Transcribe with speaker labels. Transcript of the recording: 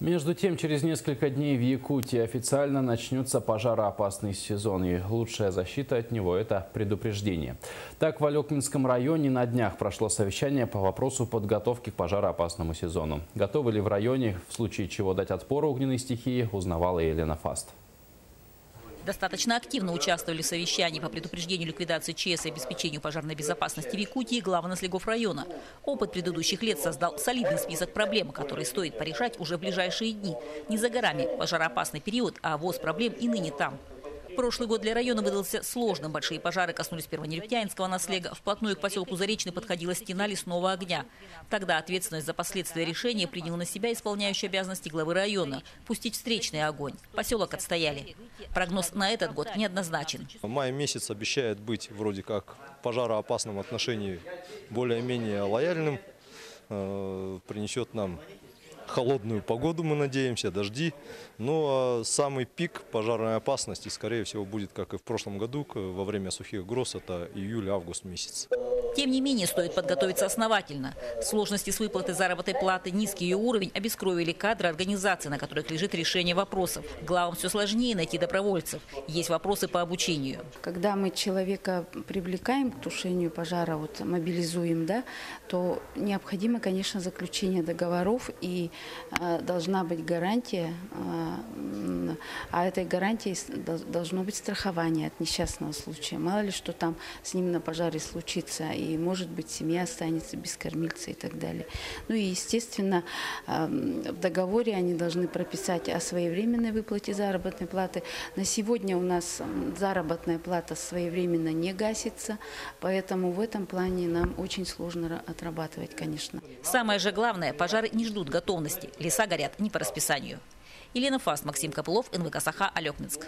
Speaker 1: Между тем, через несколько дней в Якутии официально начнется пожароопасный сезон. И лучшая защита от него – это предупреждение. Так, в Алекминском районе на днях прошло совещание по вопросу подготовки к пожароопасному сезону. Готовы ли в районе, в случае чего дать отпор огненной стихии, узнавала Елена Фаст.
Speaker 2: Достаточно активно участвовали в совещании по предупреждению ликвидации ЧС и обеспечению пожарной безопасности в Якутии главы наследников района. Опыт предыдущих лет создал солидный список проблем, которые стоит порешать уже в ближайшие дни. Не за горами пожароопасный период, а ВОЗ проблем и ныне там. Прошлый год для района выдался сложным. Большие пожары коснулись Первонерюпьянинского наслега. Вплотную к поселку Заречный подходила стена лесного огня. Тогда ответственность за последствия решения принял на себя исполняющий обязанности главы района – пустить встречный огонь. Поселок отстояли. Прогноз на этот год неоднозначен.
Speaker 3: Май месяц обещает быть вроде как в пожароопасном отношении более-менее лояльным. Принесет нам холодную погоду, мы надеемся, дожди. Но самый пик пожарной опасности, скорее всего, будет, как и в прошлом году, во время сухих гроз, это июль-август месяц.
Speaker 2: Тем не менее, стоит подготовиться основательно. Сложности с выплатой заработной платы, низкий ее уровень обескровили кадры организации, на которых лежит решение вопросов. Главам все сложнее найти добровольцев. Есть вопросы по обучению.
Speaker 4: Когда мы человека привлекаем к тушению пожара, мобилизуем, то необходимо, конечно, заключение договоров и должна быть гарантия, а этой гарантией должно быть страхование от несчастного случая. Мало ли, что там с ним на пожаре случится, и, может быть, семья останется без кормильца и так далее. Ну и, естественно, в договоре они должны прописать о своевременной выплате заработной платы. На сегодня у нас заработная плата своевременно не гасится, поэтому в этом плане нам очень сложно отрабатывать, конечно.
Speaker 2: Самое же главное – пожары не ждут готовности. Леса горят не по расписанию. Елена Фаст, Максим Копылов, НВК «Саха», Алекминск.